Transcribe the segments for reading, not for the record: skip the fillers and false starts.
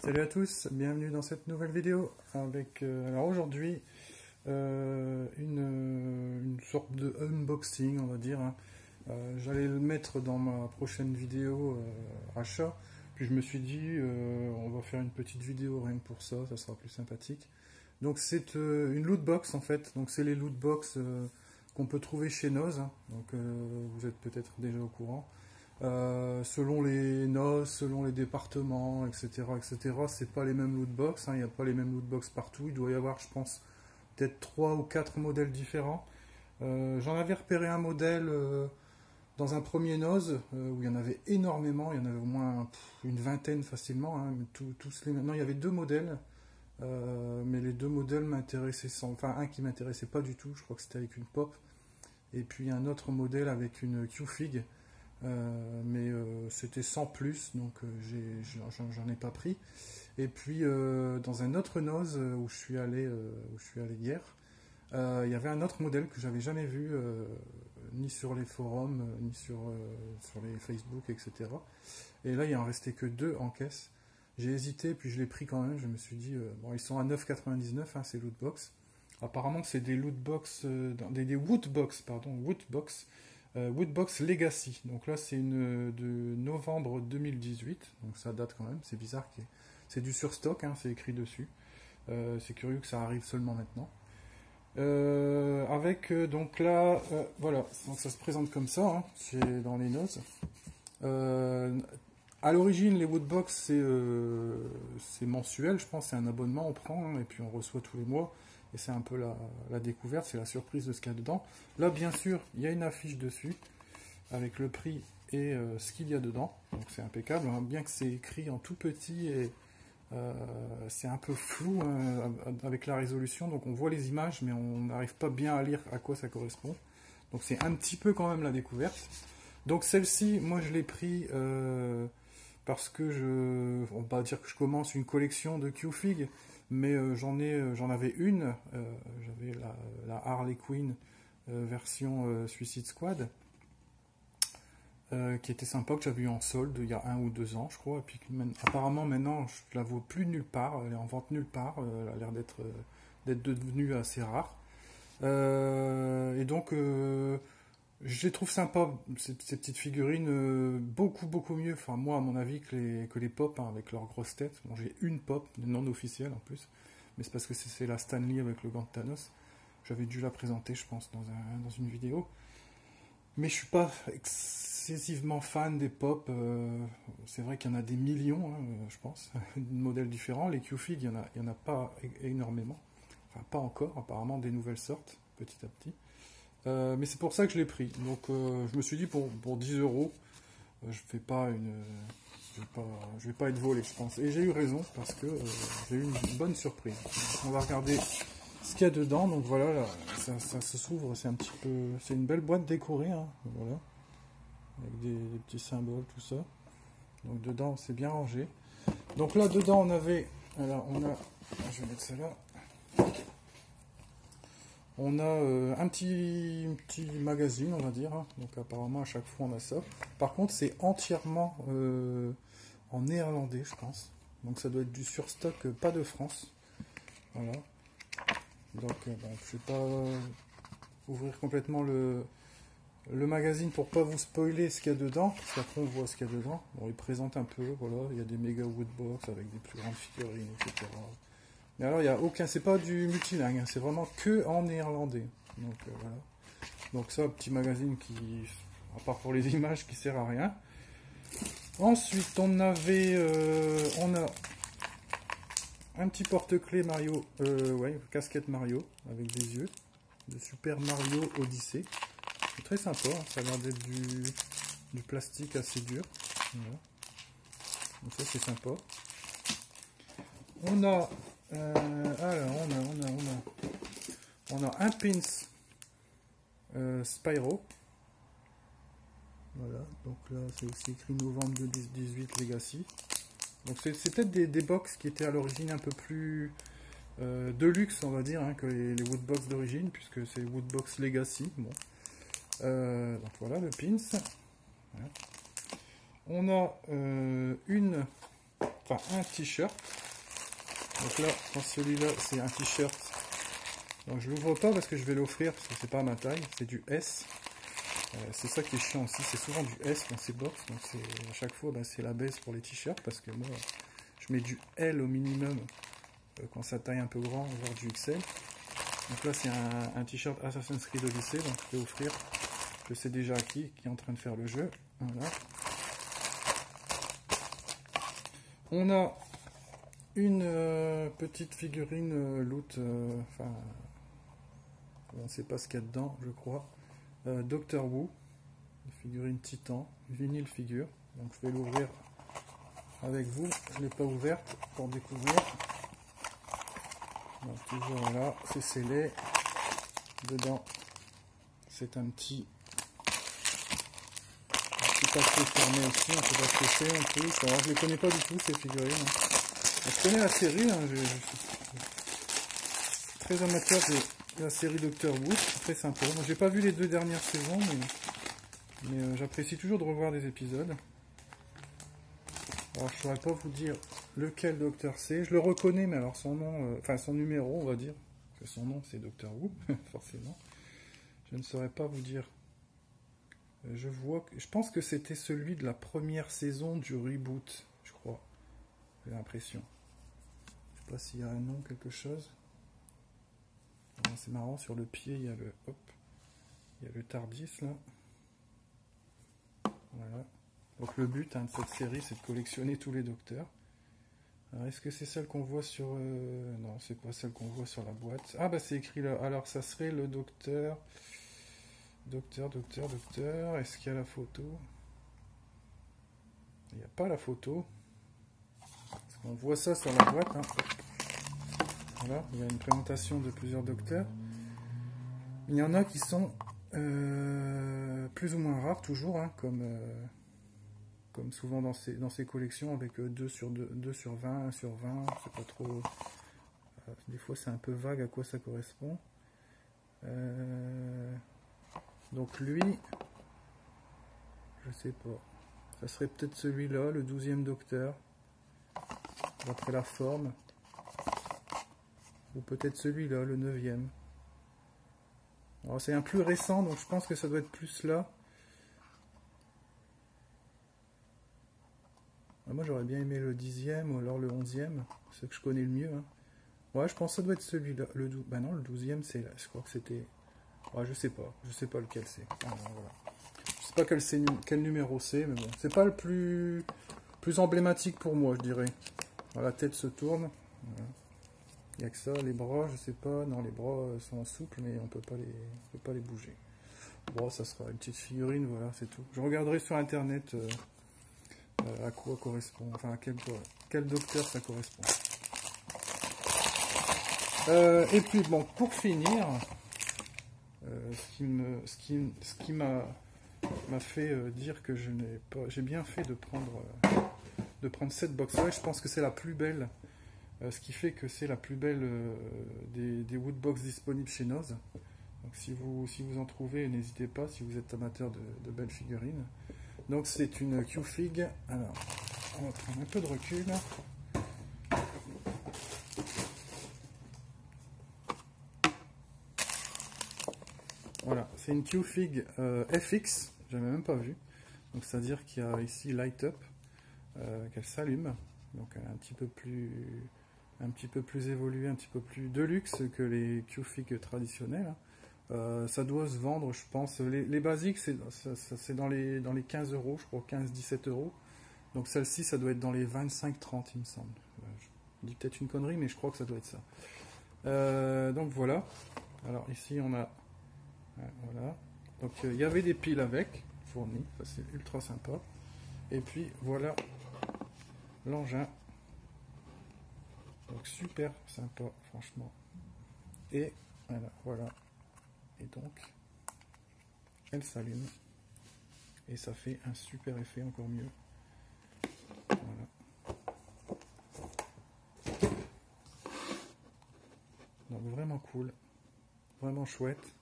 Salut à tous, bienvenue dans cette nouvelle vidéo avec alors aujourd'hui une sorte de unboxing, on va dire, hein. J'allais le mettre dans ma prochaine vidéo achat, puis je me suis dit on va faire une petite vidéo rien que pour ça, ça sera plus sympathique. Donc c'est une loot box en fait, donc c'est les loot box qu'on peut trouver chez Noz, hein. Donc vous êtes peut-être déjà au courant. Selon les noces, selon les départements, etc., c'est pas les mêmes lootbox, hein, il n'y a pas les mêmes lootbox partout, il doit y avoir, je pense, peut-être 3 ou 4 modèles différents. J'en avais repéré un modèle dans un premier Noz, où il y en avait énormément, il y en avait au moins une vingtaine facilement, hein, tous les... Non, il y avait 2 modèles, mais les 2 modèles m'intéressaient enfin un qui m'intéressait pas du tout, je crois que c'était avec une pop, et puis un autre modèle avec une Q-Fig. Mais c'était sans plus, donc j'en ai pas pris. Et puis dans un autre Noz où je suis allé hier, il y avait un autre modèle que j'avais jamais vu, ni sur les forums, ni sur les Facebook, etc. Et là il en restait que 2 en caisse. J'ai hésité, puis je l'ai pris quand même. Je me suis dit, bon, ils sont à 9,99, hein, ces lootbox. Apparemment c'est des lootbox, des woodbox, pardon, woodbox. Woodbox Legacy, donc là c'est une de novembre 2018, donc ça date quand même, c'est bizarre, c'est du surstock, hein, c'est écrit dessus, c'est curieux que ça arrive seulement maintenant. Avec donc là, voilà, donc ça se présente comme ça, hein, c'est dans les notes. À l'origine les Woodbox c'est mensuel, je pense, c'est un abonnement, on prend, hein, et puis on reçoit tous les mois. Et c'est un peu la découverte, c'est la surprise de ce qu'il y a dedans. Là, bien sûr, il y a une affiche dessus, avec le prix et ce qu'il y a dedans. Donc c'est impeccable, hein, bien que c'est écrit en tout petit, et c'est un peu flou, hein, avec la résolution. Donc on voit les images, mais on n'arrive pas bien à lire à quoi ça correspond. Donc c'est un petit peu quand même la découverte. Donc celle-ci, moi je l'ai pris parce que on va dire que je commence une collection de Q-Fig. Mais j'en avais une, j'avais la Harley Quinn version Suicide Squad, qui était sympa, que j'avais eu en solde il y a 1 ou 2 ans, je crois. Et puis apparemment maintenant, je la vois plus nulle part, elle est en vente nulle part, elle a l'air d'être devenue assez rare. Et donc, je les trouve sympas, ces petites figurines, beaucoup mieux, enfin moi à mon avis, que les pop, hein, avec leurs grosses têtes. Bon, j'ai une pop, non officielle en plus, mais c'est parce que c'est la Stanley avec le gant de Thanos. J'avais dû la présenter, je pense, dans une vidéo. Mais je suis pas excessivement fan des pop. C'est vrai qu'il y en a des millions, hein, je pense, de modèles différents. Les Q-Fig, il y en a pas énormément. Enfin, pas encore, apparemment des nouvelles sortes, petit à petit. Mais c'est pour ça que je l'ai pris. Donc je me suis dit pour 10 euros, je vais pas être volé, je pense. Et j'ai eu raison parce que j'ai eu une bonne surprise. Donc, on va regarder ce qu'il y a dedans. Donc voilà, là, ça se s'ouvre, c'est un petit peu, c'est une belle boîte décorée, hein, voilà, avec des petits symboles, tout ça. Donc dedans, c'est bien rangé. Donc là dedans, on avait, alors je vais mettre ça là. On a un petit magazine, on va dire, hein. Donc apparemment à chaque fois on a ça. Par contre c'est entièrement en néerlandais, je pense. Donc ça doit être du surstock, pas de France. Voilà. Donc bon, je vais pas ouvrir complètement le magazine pour pas vous spoiler ce qu'il y a dedans, parce qu'après on voit ce qu'il y a dedans. Bon, il présente un peu, voilà, il y a des méga woodbox avec des plus grandes figurines, etc. Mais alors, il n'y a aucun, c'est pas du multilingue, hein, c'est vraiment que en néerlandais. Donc voilà. Donc ça, petit magazine qui, à part pour les images, qui sert à rien. Ensuite, on a un petit porte-clés Mario, ouais, casquette Mario avec des yeux, de Super Mario Odyssey. C'est très sympa, hein, ça a l'air d'être du plastique assez dur. Voilà. Donc ça, c'est sympa. On a alors on a un pins Spyro. Voilà, donc là c'est aussi écrit novembre 2018 Legacy. Donc c'est peut-être des box qui étaient à l'origine un peu plus de luxe, on va dire, hein, que les Woodbox d'origine, puisque c'est Woodbox Legacy. Bon. Donc voilà le pins. Voilà. On a une enfin un t-shirt. Donc là, dans celui-là, c'est un t-shirt. Donc je l'ouvre pas parce que je vais l'offrir, parce que c'est pas ma taille, c'est du S. C'est ça qui est chiant aussi, c'est souvent du S dans ces box. Donc à chaque fois, ben, c'est la baisse pour les t-shirts, parce que moi, je mets du L au minimum quand ça taille un peu grand, voire du XL. Donc là, c'est un t-shirt Assassin's Creed Odyssey, donc je vais offrir. Je sais déjà qui est en train de faire le jeu. Voilà. On a une petite figurine loot, enfin, on ne sait pas ce qu'il y a dedans, je crois. Doctor Who, une figurine Titan, vinyle figure. Donc je vais l'ouvrir avec vous. Je ne l'ai pas ouverte pour découvrir. Donc toujours là, c'est scellé. Dedans, c'est un petit papier fermé aussi, on peut pas se laisser en plus. Alors je les connais pas du tout ces figurines. Je connais la série, hein, je suis très amateur de la série Doctor Who, c'est très sympa. Moi j'ai pas vu les 2 dernières saisons, mais j'apprécie toujours de revoir des épisodes. Alors je saurais pas vous dire lequel docteur c'est, je le reconnais, mais alors son nom, enfin son numéro on va dire, parce que son nom c'est Doctor Who, forcément. Je ne saurais pas vous dire. Je pense que c'était celui de la première saison du reboot, je crois. J'ai l'impression. Je sais pas s'il y a un nom, quelque chose. C'est marrant, sur le pied, il y a le... Hop. Il y a le TARDIS, là. Voilà. Donc le but de cette série, c'est de collectionner tous les docteurs. Alors, est-ce que c'est celle qu'on voit sur... Non, c'est pas celle qu'on voit sur la boîte. Ah, bah c'est écrit là. Alors, ça serait le docteur... Docteur. Est-ce qu'il y a la photo? Il n'y a pas la photo. On voit ça sur la boîte. Hein. Voilà, il y a une présentation de plusieurs docteurs. Il y en a qui sont plus ou moins rares, toujours, hein, comme souvent dans ces collections, avec 2 sur 20, 1 sur 20. C'est pas trop. Des fois, c'est un peu vague à quoi ça correspond. Donc lui, je sais pas. Ça serait peut-être celui-là, le 12e docteur, d'après la forme. Ou peut-être celui-là, le 9e. Alors c'est un plus récent, donc je pense que ça doit être plus là. Moi j'aurais bien aimé le 10e ou alors le 11e, c'est ce que je connais le mieux. Hein. Ouais, je pense que ça doit être celui-là. Bah non, le 12e c'est là. Je crois que c'était... Ouais, je sais pas lequel c'est. Voilà. Je sais pas quel numéro c'est, mais bon. C'est pas le plus emblématique pour moi, je dirais. Alors, la tête se tourne. Voilà. Il n'y a que ça, les bras, je sais pas. Non, les bras sont souples, mais on peut pas les bouger. Bon, ça sera une petite figurine, voilà, c'est tout. Je regarderai sur internet à quoi correspond, enfin à quel docteur ça correspond. Et puis bon, pour finir, ce qui m'a fait dire que j'ai bien fait de prendre cette box-là. Je pense que c'est la plus belle, ce qui fait que c'est la plus belle des woodbox disponibles chez Noz. Donc si vous en trouvez, n'hésitez pas si vous êtes amateur de belles figurines. Donc c'est une Q-Fig. Alors, on va prendre un peu de recul. Voilà, c'est une Q-Fig FX, j'avais même pas vu. Donc c'est-à-dire qu'il y a ici Light Up, qu'elle s'allume. Donc elle est un petit peu plus évoluée, un petit peu plus de luxe que les Q-Fig traditionnelles. Ça doit se vendre, je pense. Les basiques, c'est dans les 15 euros, je crois, 15-17 euros. Donc celle-ci, ça doit être dans les 25-30, il me semble. Je dis peut-être une connerie, mais je crois que ça doit être ça. Donc voilà. Alors ici, on a... Voilà. Donc il y avait des piles avec, fournies. Ça, c'est ultra sympa. Et puis, voilà l'engin. Donc super sympa, franchement. Et voilà. Et donc, elle s'allume. Et ça fait un super effet, encore mieux. Voilà. Donc vraiment cool. Vraiment chouette.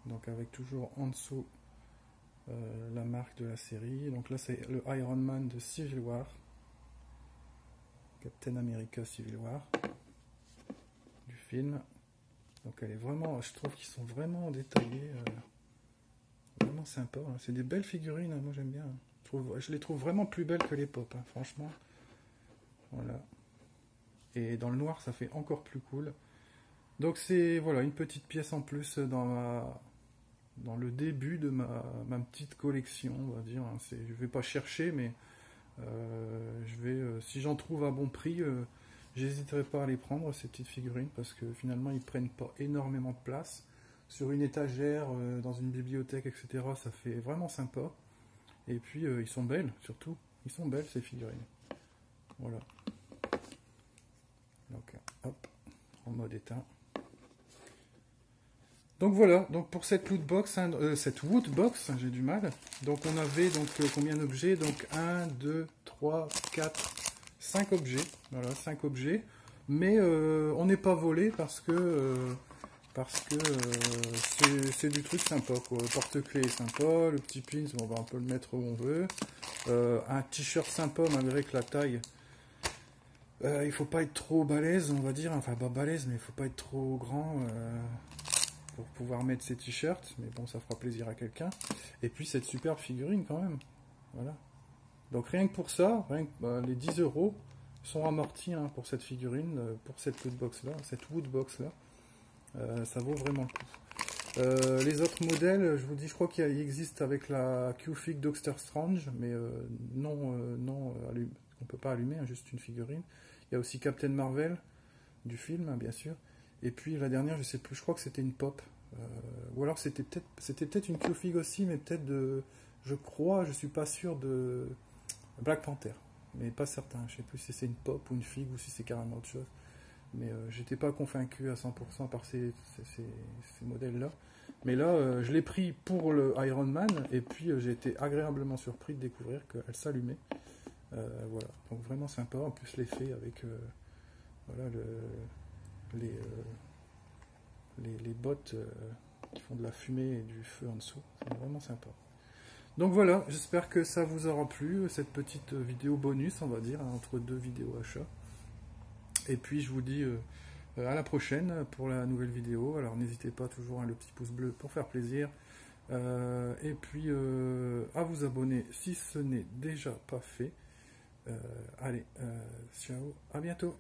Donc avec toujours en dessous la marque de la série. Donc là c'est le Iron Man de Civil War, Captain America Civil War du film. Donc elle est vraiment, je trouve qu'ils sont vraiment détaillés, vraiment sympa. C'est des belles figurines, hein, moi j'aime bien. Je les trouve vraiment plus belles que les pop, hein, franchement. Voilà. Et dans le noir ça fait encore plus cool. Donc c'est voilà une petite pièce en plus dans le début de ma petite collection, on va dire. Je ne vais pas chercher, mais si j'en trouve à bon prix, j'hésiterai pas à les prendre, ces petites figurines, parce que finalement ils prennent pas énormément de place. Sur une étagère, dans une bibliothèque, etc., ça fait vraiment sympa. Et puis ils sont belles, surtout. Ils sont belles ces figurines. Voilà. Donc hop, en mode éteint. Donc voilà, donc pour cette loot box, hein, cette wood box, j'ai du mal. Donc on avait donc combien d'objets? Donc 1, 2, 3, 4, 5 objets. Voilà, 5 objets. Mais on n'est pas volé parce que c'est du truc sympa, quoi. Le porte-clés est sympa, le petit pins, on peut le mettre où on veut. Un t-shirt sympa malgré que la taille. Il faut pas être trop balèze, on va dire. Enfin pas balèze, mais il faut pas être trop grand. Pour pouvoir mettre ses t-shirts, mais bon, ça fera plaisir à quelqu'un. Et puis cette superbe figurine quand même. Voilà. Donc rien que pour ça, les 10 € sont amortis, hein, pour cette figurine, pour cette wood box là, ça vaut vraiment le coup. Les autres modèles, je vous dis, je crois qu'il existe avec la Q-Fig Doctor Strange, mais non, on peut pas allumer, hein, juste une figurine. Il y a aussi Captain Marvel du film, hein, bien sûr. Et puis la dernière, je sais plus, je crois que c'était une pop. Ou alors c'était peut-être une Q-Fig aussi, mais peut-être je suis pas sûr de Black Panther. Mais pas certain, je sais plus si c'est une pop ou une fig ou si c'est carrément autre chose. Mais j'étais pas convaincu à 100% par ces modèles-là. Mais là, je l'ai pris pour le Iron Man, et puis j'ai été agréablement surpris de découvrir qu'elle s'allumait. Voilà, donc vraiment sympa. En plus l'effet avec voilà, les bottes qui font de la fumée et du feu en dessous. C'est vraiment sympa. Donc voilà, j'espère que ça vous aura plu, cette petite vidéo bonus, on va dire, entre deux vidéos achats. Et puis je vous dis à la prochaine pour la nouvelle vidéo. Alors n'hésitez pas toujours, hein, le petit pouce bleu pour faire plaisir. Et puis à vous abonner si ce n'est déjà pas fait. Allez, ciao, à bientôt.